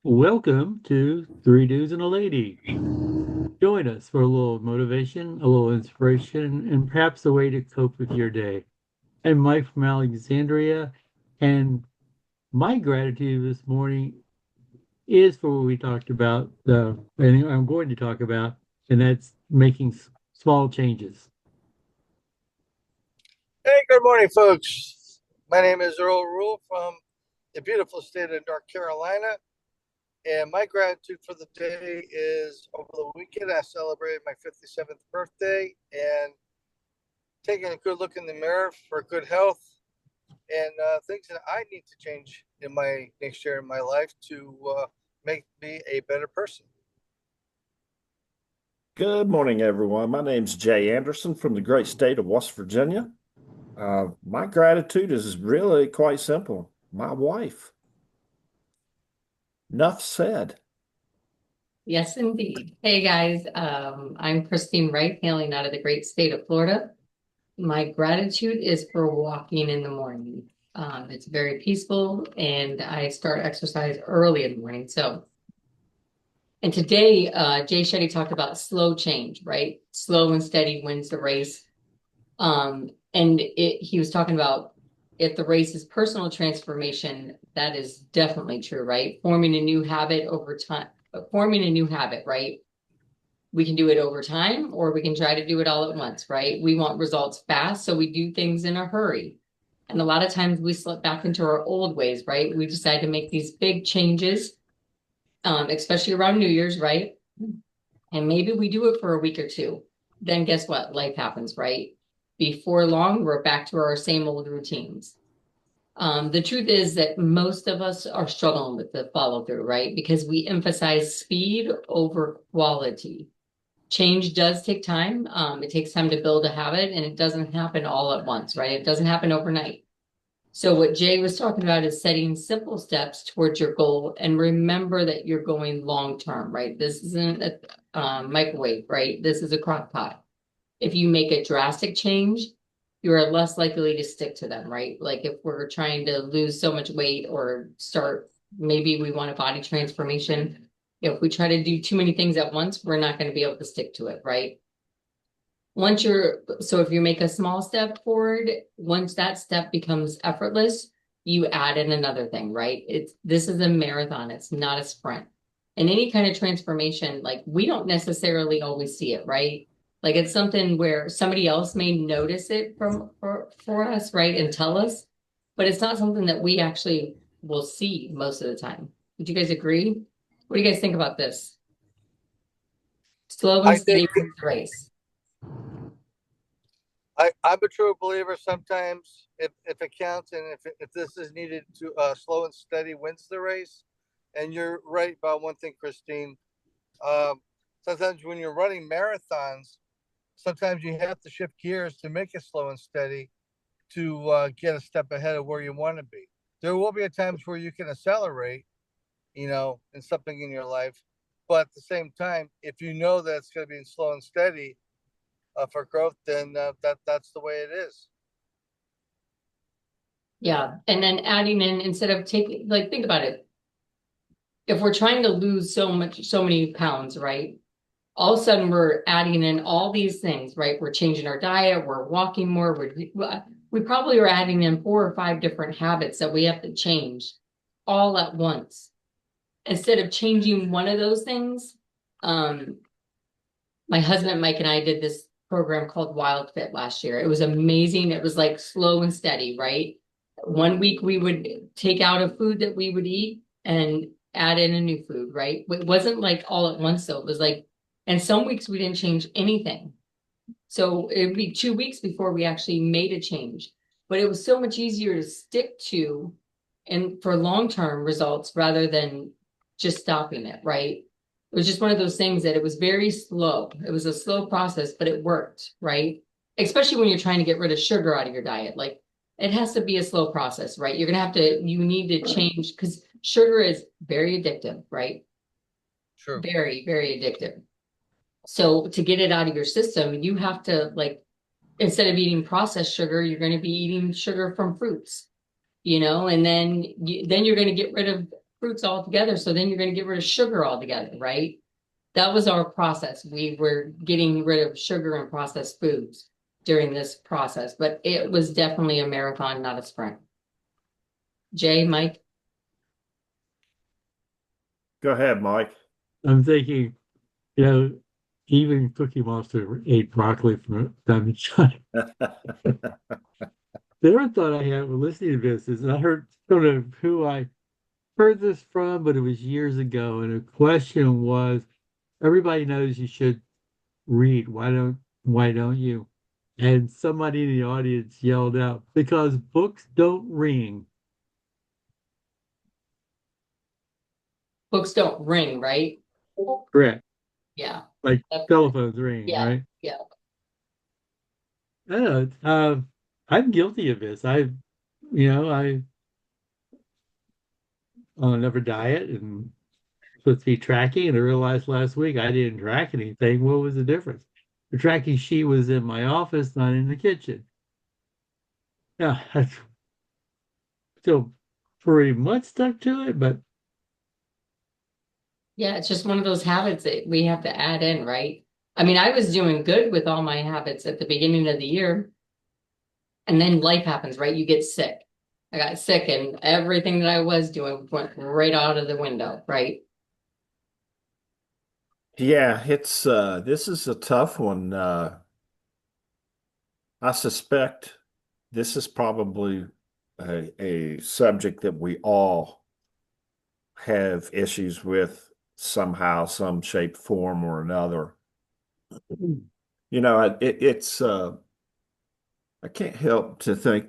Welcome to Three Dudes and a Lady. Join us for a little motivation, a little inspiration, and perhaps a way to cope with your day. I'm Mike from Alexandria, and my gratitude this morning is for what we talked about, and I'm going to talk about, and that's making small changes. Hey, good morning, folks. My name is Earl from the beautiful state of North Carolina, and my gratitude for the day is over the weekend I celebrated my 57th birthday and taking a good look in the mirror for good health and things that I need to change in my next year in my life to make me a better person. Good morning, everyone. My name's Jay Anderson from the great state of West Virginia. My gratitude is really quite simple. My wife. Enough said. Yes, indeed. Hey guys, I'm Christine Wright, hailing out of the great state of Florida. My gratitude is for walking in the morning. It's very peaceful, and I start exercise early in the morning. And today, Jay Shetty talked about slow change, right? Slow and steady wins the race. He was talking about if the race is personal transformation, that is definitely true, right? Forming a new habit over time, forming a new habit, right? We can do it over time or we can try to do it all at once, right? We want results fast, so we do things in a hurry. And a lot of times we slip back into our old ways, right? We decide to make these big changes, especially around New Year's, right? And maybe we do it for a week or two. Then guess what? Life happens, right? Before long, we're back to our same old routines. The truth is that most of us are struggling with the follow through, right? Because we emphasize speed over quality. Change does take time. It takes time to build a habit, and it doesn't happen all at once, right? It doesn't happen overnight. So what Jay was talking about is setting simple steps towards your goal, and remember that you're going long term, right? This isn't a microwave, right? This is a crock pot. If you make a drastic change, you are less likely to stick to them, right? Like if we're trying to lose so much weight or start, maybe we want a body transformation. If we try to do too many things at once, we're not going to be able to stick to it, right? So if you make a small step forward, once that step becomes effortless, you add in another thing, right? This is a marathon, it's not a sprint. And any kind of transformation, like we don't necessarily always see it, right? Like it's something where somebody else may notice it for us, right? And tell us, but it's not something that we actually will see most of the time. Would you guys agree? What do you guys think about this? Slow and I think steady wins the race. I'm a true believer. Sometimes, if it counts, and if this is needed to slow and steady wins the race. And you're right about one thing, Christine. Um, Sometimes when you're running marathons, sometimes you have to shift gears to make it slow and steady to get a step ahead of where you want to be. There will be times where you can accelerate, in something in your life, but at the same time, if you know that it's going to be slow and steady, for growth, then that's the way it is. Yeah. And then adding in instead of taking, like, think about it. If we're trying to lose so many pounds, right? All of a sudden we're adding in all these things, right? We're changing our diet, we're walking more, we probably are adding in 4 or 5 different habits that we have to change all at once. Instead of changing one of those things, my husband Mike and I did this program called Wild Fit last year. It was amazing. It was like slow and steady, right? One week we would take out a food that we would eat and add in a new food, right? It wasn't like all at once though. It was like, and some weeks we didn't change anything. So it'd be 2 weeks before we actually made a change. But it was so much easier to stick to and for long-term results rather than just stopping it, right? It was just one of those things that it was very slow. It was a slow process, but it worked, right? Especially when you're trying to get rid of sugar out of your diet. Like it has to be a slow process, right? You need to change because sugar is very addictive, right? True. Very, very addictive. So to get it out of your system, you have to like, instead of eating processed sugar, you're going to be eating sugar from fruits, and then you're going to get rid of fruits altogether. So then you're going to get rid of sugar altogether, right? That was our process. We were getting rid of sugar and processed foods during this process, but it was definitely a marathon, not a sprint. Jay, Mike? Go ahead, Mike. I'm thinking, you know, even Cookie Monster ate broccoli from time to time. The other thought I had when listening to this is, and I don't know who I heard this from, but it was years ago, and the question was, everybody knows you should read. Why don't you? And somebody in the audience yelled out, because books don't ring. Books don't ring, right? Correct. Yeah. Like That's telephones ring, yeah. right? Yeah. I don't know. I'm guilty of this. I on another diet and supposed to be tracking, and I realized last week I didn't track anything. What was the difference? The tracking sheet was in my office, not in the kitchen. Yeah, I still pretty much stuck to it, but Yeah, it's just one of those habits that we have to add in, right? I mean, I was doing good with all my habits at the beginning of the year, and then life happens, right? You get sick. I got sick, and everything that I was doing went right out of the window, right? Yeah, it's this is a tough one. I suspect this is probably a subject that we all have issues with somehow, some shape, form, or another. You know, it's I can't help to think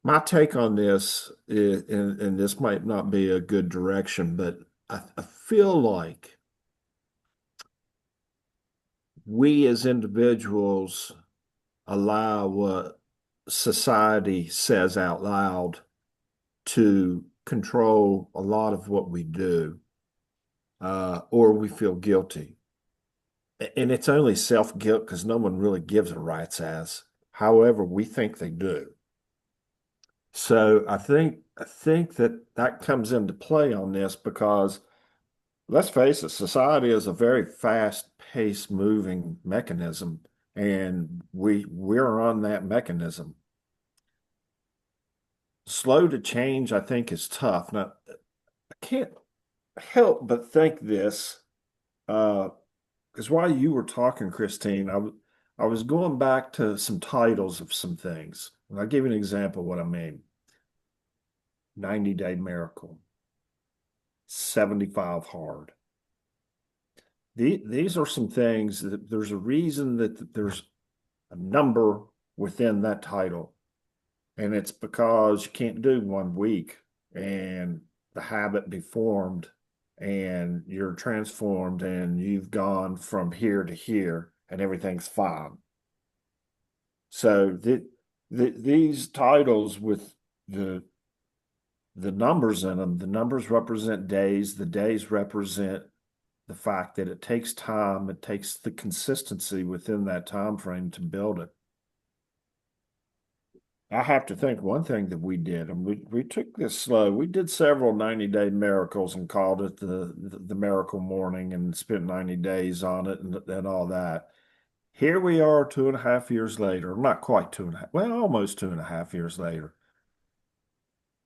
my take on this is, and this might not be a good direction, but I feel like we as individuals allow what society says out loud to control a lot of what we do, or we feel guilty. And it's only self-guilt because no one really gives a rat's ass. However, we think they do. So I think that comes into play on this because let's face it, society is a very fast-paced moving mechanism, and we're on that mechanism. Slow to change, I think, is tough. Now, I can't help but think this, because while you were talking, Christine, I was going back to some titles of some things. And I'll give you an example of what I mean. 90-Day Miracle, 75 Hard. These are some things that there's a reason that there's a number within that title. And it's because you can't do 1 week and the habit be formed and you're transformed and you've gone from here to here and everything's fine. So these titles with the numbers in them, the numbers represent days, the days represent the fact that it takes time, it takes the consistency within that time frame to build it. I have to think one thing that we did, and we took this slow. We did several 90-day miracles and called it the miracle morning and spent 90 days on it and all that. Here we are 2.5 years later, not quite 2.5, well, almost 2.5 years later.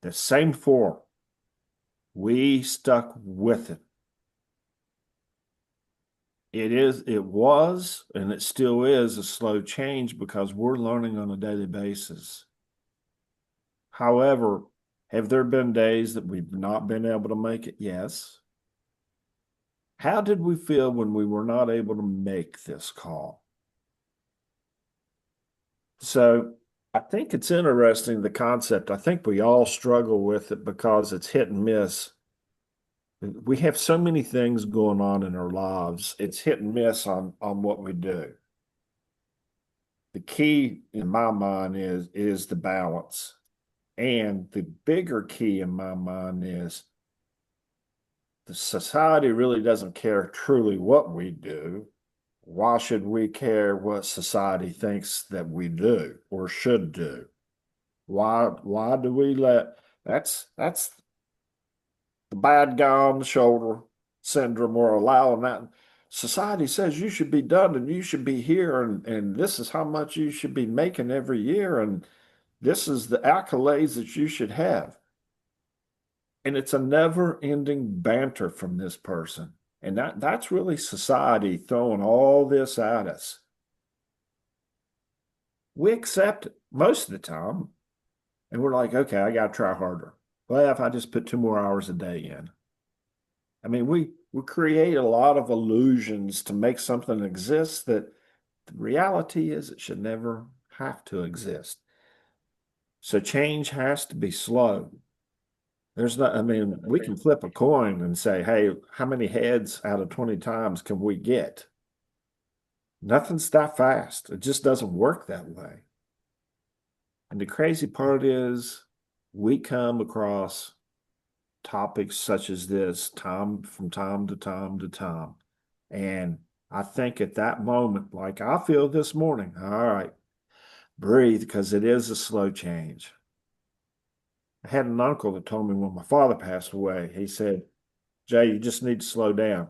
The same form. We stuck with it. It was, and it still is a slow change because we're learning on a daily basis. However, have there been days that we've not been able to make it? Yes. How did we feel when we were not able to make this call? So I think it's interesting, the concept. I think we all struggle with it because it's hit and miss. We have so many things going on in our lives. It's hit and miss on what we do. The key in my mind is the balance. And the bigger key in my mind is the society really doesn't care truly what we do. Why should we care what society thinks that we do or should do? Why do we let That's the bad guy on the shoulder syndrome. We're allowing that. Society says you should be done and you should be here, and this is how much you should be making every year, and this is the accolades that you should have. And it's a never-ending banter from this person. And that's really society throwing all this at us. We accept it most of the time, and we're like, okay, I got to try harder. Well, if I just put 2 more hours a day in. I mean, we create a lot of illusions to make something exist that the reality is it should never have to exist. So change has to be slow. There's not, I mean, we can flip a coin and say, hey, how many heads out of 20 times can we get? Nothing's that fast. It just doesn't work that way. And the crazy part is we come across topics such as this from time to time to time. And I think at that moment, like I feel this morning, all right, breathe, because it is a slow change. I had an uncle that told me when my father passed away, he said, Jay, you just need to slow down.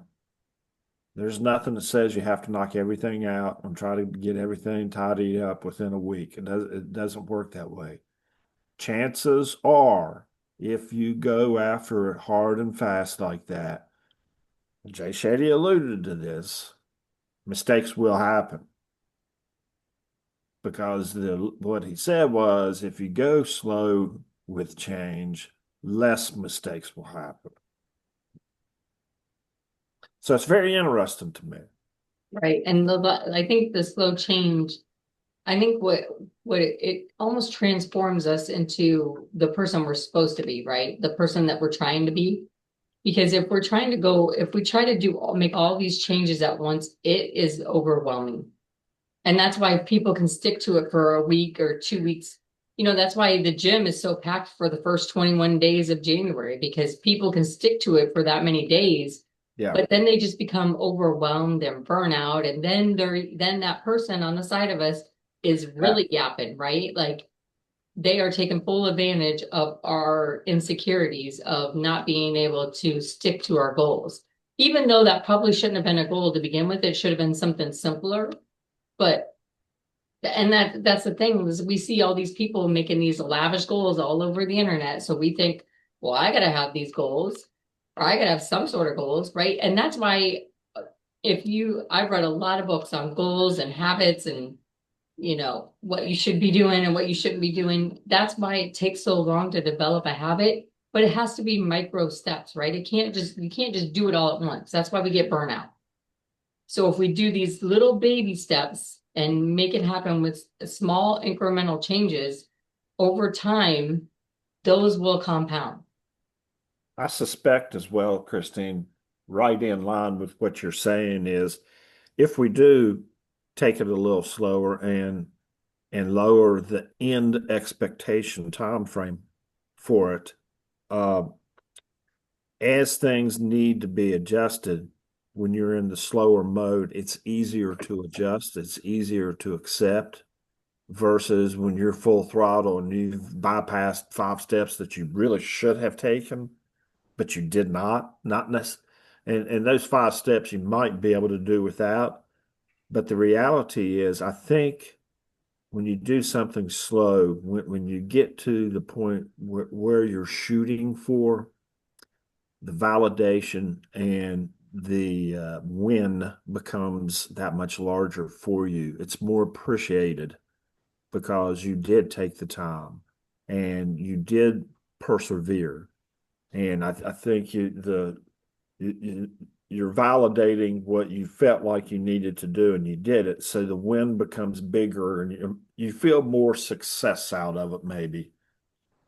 There's nothing that says you have to knock everything out and try to get everything tidied up within a week. It doesn't work that way. Chances are, if you go after it hard and fast like that, Jay Shetty alluded to this, mistakes will happen. Because what he said was, if you go slow with change, less mistakes will happen. So it's very interesting to me. Right. And I think the slow change, I think it almost transforms us into the person we're supposed to be, right? The person that we're trying to be. Because if we try to make all these changes at once, it is overwhelming. And that's why people can stick to it for a week or 2 weeks. That's why the gym is so packed for the first 21 days of January, because people can stick to it for that many days. Yeah. But then they just become overwhelmed and burn out. And then that person on the side of us is really yapping, right? Like they are taking full advantage of our insecurities of not being able to stick to our goals. Even though that probably shouldn't have been a goal to begin with, it should have been something simpler. And that's the thing, is we see all these people making these lavish goals all over the internet. So we think, well, I gotta have these goals, or I gotta have some sort of goals, right? And that's why I've read a lot of books on goals and habits and what you should be doing and what you shouldn't be doing. That's why it takes so long to develop a habit, but it has to be micro steps, right? You can't just do it all at once. That's why we get burnout. So if we do these little baby steps and make it happen with small incremental changes over time, those will compound. I suspect as well, Christine, right in line with what you're saying is, if we do take it a little slower and lower the end expectation time frame for it, as things need to be adjusted, when you're in the slower mode, it's easier to adjust, it's easier to accept, versus when you're full throttle and you've bypassed 5 steps that you really should have taken, but you did not necessarily. And those 5 steps you might be able to do without. But the reality is, I think when you do something slow, when you get to the point where you're shooting for the validation and the win becomes that much larger for you, it's more appreciated because you did take the time and you did persevere. And I think you're validating what you felt like you needed to do, and you did it. So the win becomes bigger, and you feel more success out of it. Maybe,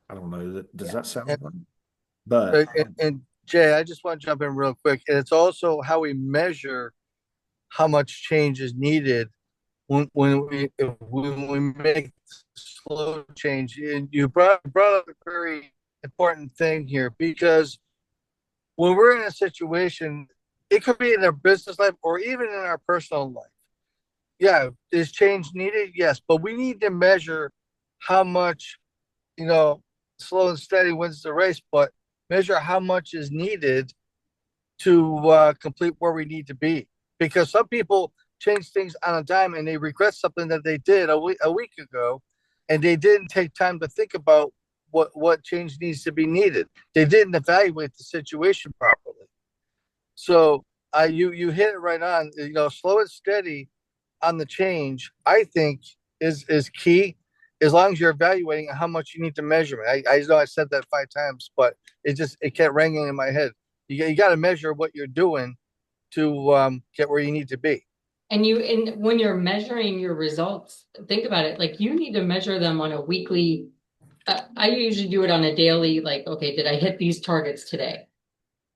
I don't know. Does that sound right? But and Jay, I just want to jump in real quick. And it's also how we measure how much change is needed when we make slow change. And you brought up a very important thing here, because when we're in a situation, it could be in our business life or even in our personal life. Yeah, is change needed? Yes, but we need to measure how much, you know, slow and steady wins the race, but measure how much is needed to complete where we need to be. Because some people change things on a dime and they regret something that they did a week ago, and they didn't take time to think about what change needs to be needed. They didn't evaluate the situation properly. So you hit it right on. You know, slow and steady on the change, I think is key. As long as you're evaluating how much you need to measure it. I know I said that 5 times, but it kept ringing in my head. You got to measure what you're doing to get where you need to be. And when you're measuring your results, think about it, like you need to measure them on a weekly. I usually do it on a daily, like, okay, did I hit these targets today?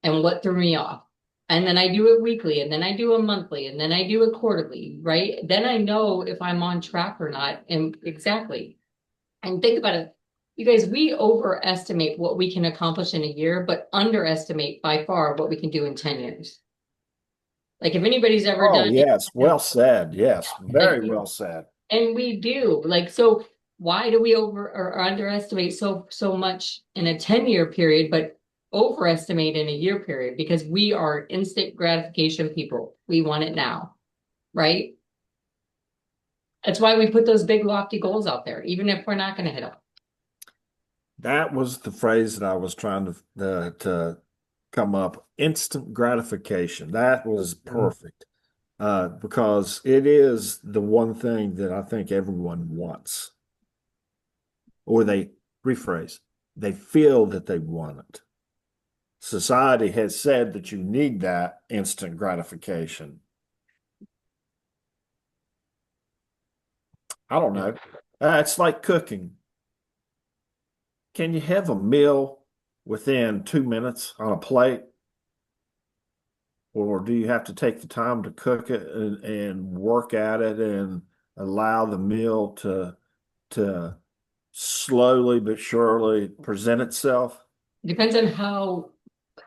And what threw me off? And then I do it weekly, and then I do a monthly, and then I do it quarterly, right? Then I know if I'm on track or not. And exactly. And think about it. You guys, we overestimate what we can accomplish in a year, but underestimate by far what we can do in 10 years. Like if anybody's ever Oh, done it, yes. Well said. Yes. like, Very well said. and we do. Like, so why do we over or underestimate so much in a 10-year period, but overestimate in a year period? Because we are instant gratification people. We want it now, right? That's why we put those big lofty goals out there, even if we're not going to hit them. That was the phrase that I was trying to come up. Instant gratification. That was perfect. Because it is the one thing that I think everyone wants. Or they rephrase, they feel that they want it. Society has said that you need that instant gratification. I don't know. It's like cooking. Can you have a meal within 2 minutes on a plate? Or do you have to take the time to cook it and work at it and allow the meal to slowly but surely present itself? It depends on how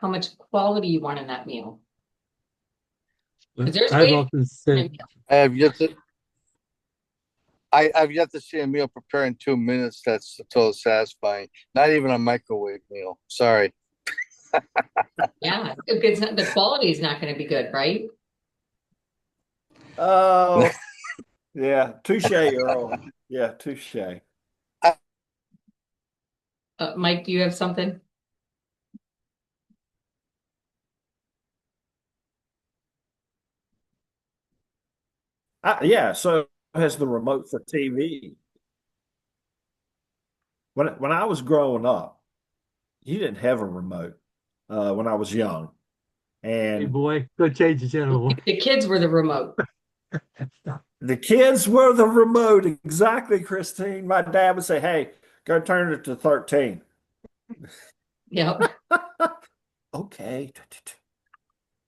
much quality you want in that meal. Because there's I've ways often to said, meal. I have yet to I've yet to see a meal prepared in 2 minutes that's totally satisfying. Not even a microwave meal. Sorry. Yeah, if it's not, the quality is not going to be good, right? Oh, yeah. Touche, Earl. Yeah, touche. Mike, do you have something? Yeah, so has the remote for TV. When I was growing up, you didn't have a remote when I was young. hey And boy, go change the channel. The kids were the remote. the kids were the remote. Exactly, Christine. My dad would say, hey, go turn it to 13. Yep. Okay.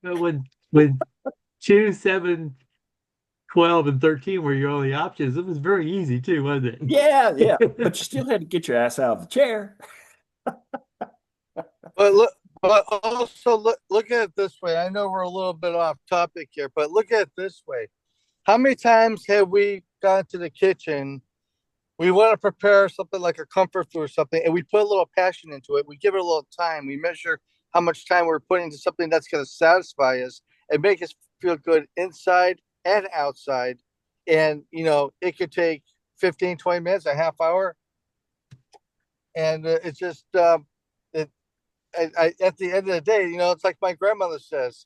But when 2, 7, 12, and 13 were your only options, it was very easy too, wasn't Yeah, yeah. it? But you still had to get your ass out of the chair. But look, but also look at it this way. I know we're a little bit off topic here, but look at it this way. How many times have we gone to the kitchen? We want to prepare something like a comfort food or something, and we put a little passion into it. We give it a little time. We measure how much time we're putting into something that's going to satisfy us and make us feel good inside and outside. And, you know, it could take 15, 20 minutes, a half hour. And it's just, at the end of the day, you know, it's like my grandmother says,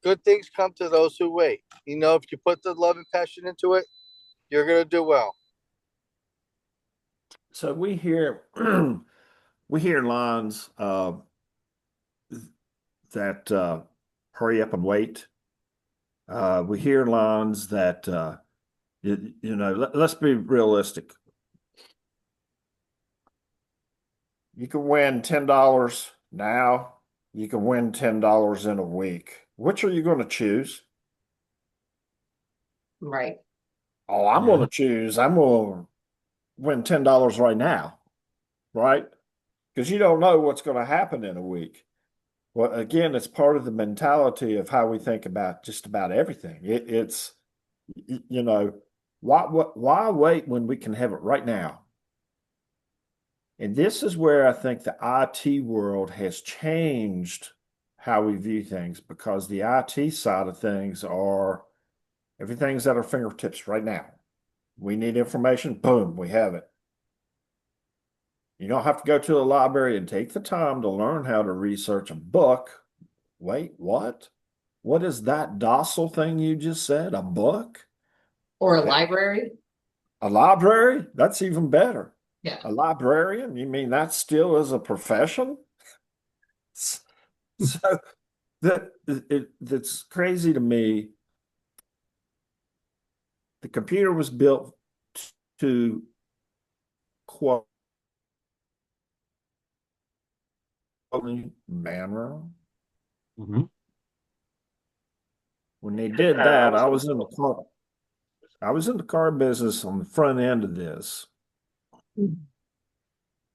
good things come to those who wait. You know, if you put the love and passion into it, you're going to do well. So we hear we hear lines that hurry up and wait. We hear lines that let's be realistic. You can win $10 now. You can win $10 in a week. Which are you going to choose? Right. Oh, I'm going to choose. I'm going to win $10 right now, right? Because you don't know what's going to happen in a week. Well, again, it's part of the mentality of how we think about just about everything. It's, why wait when we can have it right now? And this is where I think the IT world has changed how we view things, because the IT side of things are everything's at our fingertips right now. We need information, boom, we have it. You don't have to go to a library and take the time to learn how to research a book. Wait, what? What is that docile thing you just said? A book? Or a library. A library? That's even better. Yeah. A librarian? You mean that still is a profession? So that's crazy to me. The computer was built to quality manner. Mm-hmm. When they did that, I was in the car. I was in the car business on the front end of this.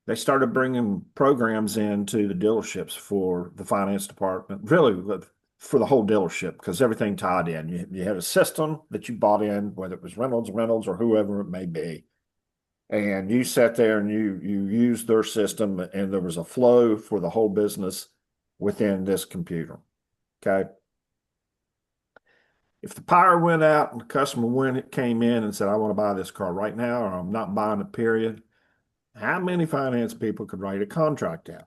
They started bringing programs into the dealerships for the finance department, really for the whole dealership, because everything tied in. You had a system that you bought in, whether it was Reynolds, or whoever it may be. And you sat there and you used their system, and there was a flow for the whole business within this computer. Okay. If the power went out and the customer came in and said, I want to buy this car right now, or I'm not buying it, period, how many finance people could write a contract out?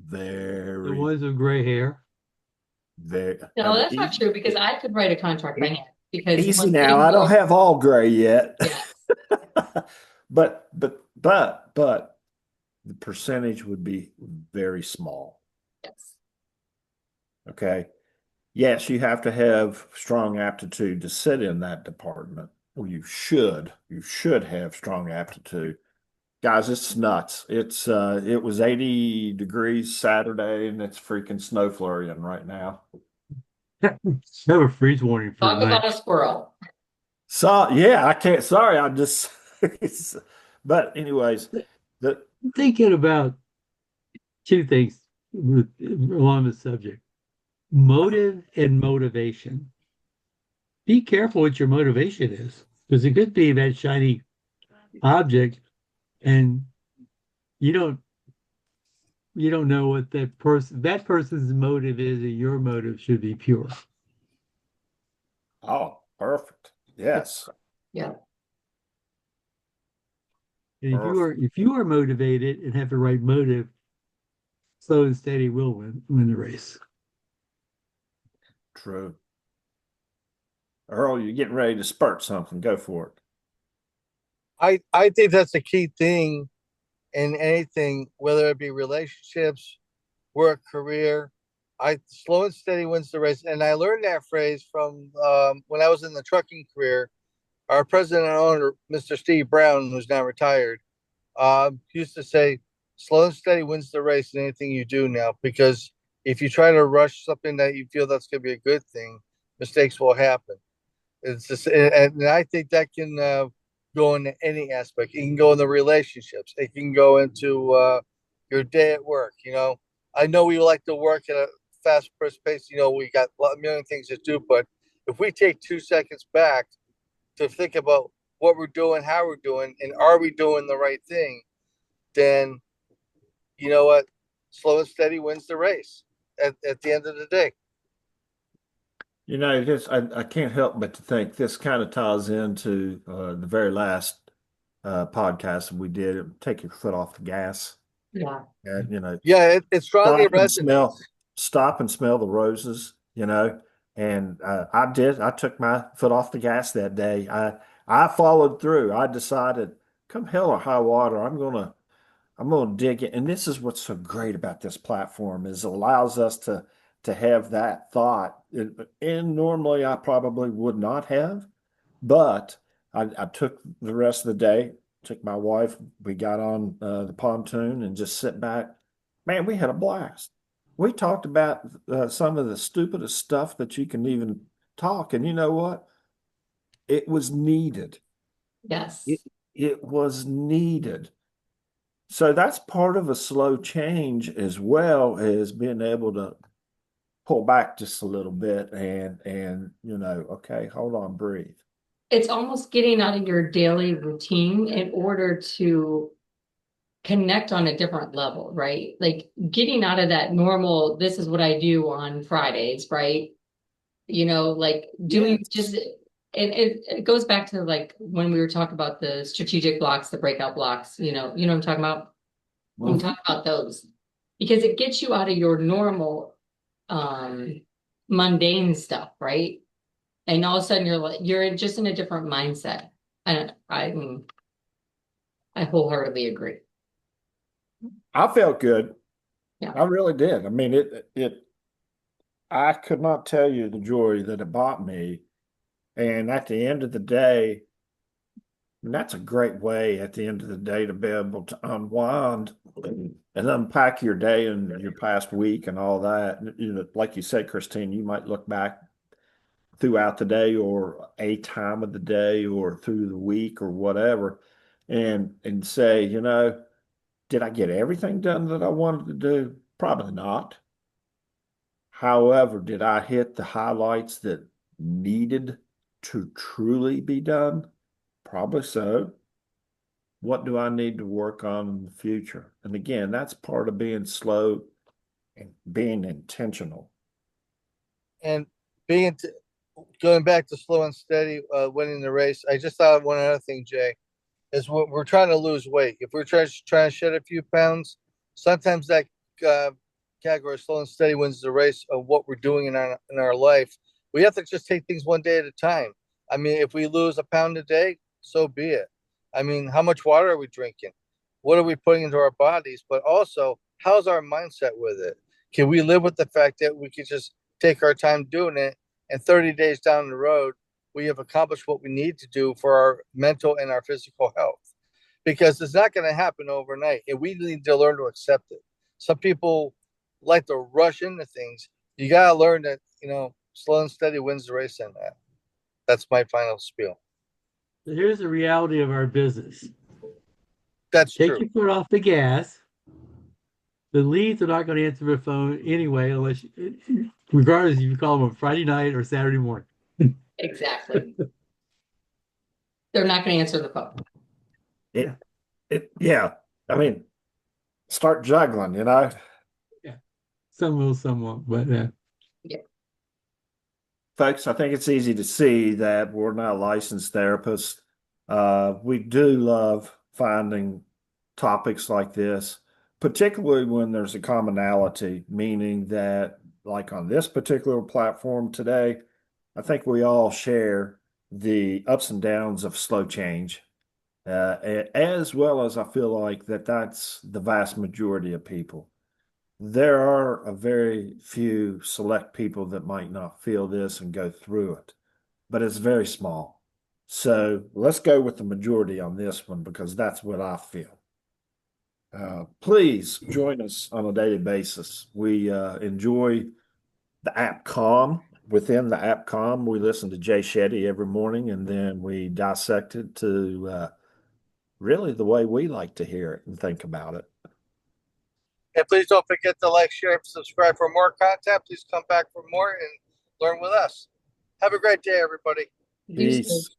The ones with gray hair. No, that's not true, because I could write a contract by hand. Because easy now, I don't have all gray yet. Yes. but the percentage would be very small. Yes. Okay. Yes, you have to have strong aptitude to sit in that department. Well, you should have strong aptitude. Guys, it's nuts. It was 80 degrees Saturday, and it's freaking snow flurrying right now. Have a freeze warning for Talk about tonight. a squirrel. So yeah, I can't. Sorry, I just. But anyways, I'm thinking about two things along the subject: motive and motivation. Be careful what your motivation is, because it could be that shiny object, and you don't know what that person's motive is, and your motive should be pure. oh, perfect. Yes. Yeah. And if you are motivated and have the right motive, slow and steady will win the race. True. Earl, you're getting ready to spurt something. Go for it. I think that's a key thing in anything, whether it be relationships, work, career. I slow and steady wins the race, and I learned that phrase from when I was in the trucking career. Our president and owner, Mr. Steve Brown, who's now retired, used to say, "Slow and steady wins the race in anything you do now." Because if you try to rush something that you feel that's going to be a good thing, mistakes will happen. It's just, and I think that can go into any aspect. It can go in the relationships. It can go into your day at work. I know we like to work at a fast pace. We got a million things to do, but if we take 2 seconds back to think about what we're doing, how we're doing, and are we doing the right thing, then you know what? Slow and steady wins the race at the end of the day. I can't help but to think this kind of ties into the very last podcast we did. Take your foot off the gas. Yeah. And, Yeah, it strongly stop and resonates. stop and smell the roses, and I did. I took my foot off the gas that day. I followed through. I decided, come hell or high water, I'm gonna dig it. And this is what's so great about this platform, is it allows us to have that thought. And normally I probably would not have, but I took the rest of the day, took my wife, we got on the pontoon and just sit back. Man, we had a blast. We talked about some of the stupidest stuff that you can even talk. And you know what? It was needed. Yes. It was needed. So that's part of a slow change, as well as being able to pull back just a little bit and okay, hold on, breathe. it's almost getting out of your daily routine in order to connect on a different level, right? Like getting out of that normal, this is what I do on Fridays, right? Like doing just, Yes. and it goes back to like when we were talking about the strategic blocks, the breakout blocks, what I'm talking about? When we talk about those, because it gets you out of your normal, um, mundane stuff, right? And all of a sudden just in a different mindset. And I wholeheartedly agree. I felt good. Yeah. I really did. I mean, I could not tell you the joy that it brought me. And at the end of the day, and that's a great way at the end of the day to be able to unwind and unpack your day and your past week and all that. Like you said, Christine, you might look back throughout the day or a time of the day or through the week or whatever and say, did I get everything done that I wanted to do? Probably not. However, did I hit the highlights that needed to truly be done? Probably so. What do I need to work on in the future? And again, that's part of being slow and being intentional. And being t- going back to slow and steady, winning the race. I just thought of one other thing, Jay, is when we're trying to lose weight. If we're trying to shed a few pounds, sometimes that uh, category slow and steady wins the race of what we're doing in our life. We have to just take things one day at a time. I mean, if we lose a pound a day, so be it. I mean, how much water are we drinking? What are we putting into our bodies? But also, how's our mindset with it? Can we live with the fact that we could just take our time doing it, and 30 days down the road, we have accomplished what we need to do for our mental and our physical health? Because it's not going to happen overnight, and we need to learn to accept it. Some people like to rush into things. You got to learn that, slow and steady wins the race in that. That's my final spiel. So here's the reality of our business. That's Take true. your foot off the gas. The leads are not going to answer the phone anyway, regardless if you call them on Friday night or Saturday morning. Exactly. They're not going to answer the phone. It, yeah. I mean, start juggling. Yeah, some will, some won't, but Yeah. Folks, I think it's easy to see that we're not licensed therapists. We do love finding topics like this, particularly when there's a commonality, meaning that, like on this particular platform today, I think we all share the ups and downs of slow change, as well as I feel like that's the vast majority of people. There are a very few select people that might not feel this and go through it, but it's very small. So let's go with the majority on this one because that's what I feel. Please join us on a daily basis. We enjoy the app Calm. Within the app Calm, we listen to Jay Shetty every morning and then we dissect it to really the way we like to hear it and think about it. And please don't forget to like, share, and subscribe for more content. Please come back for more and learn with us. Have a great day, everybody. You Peace.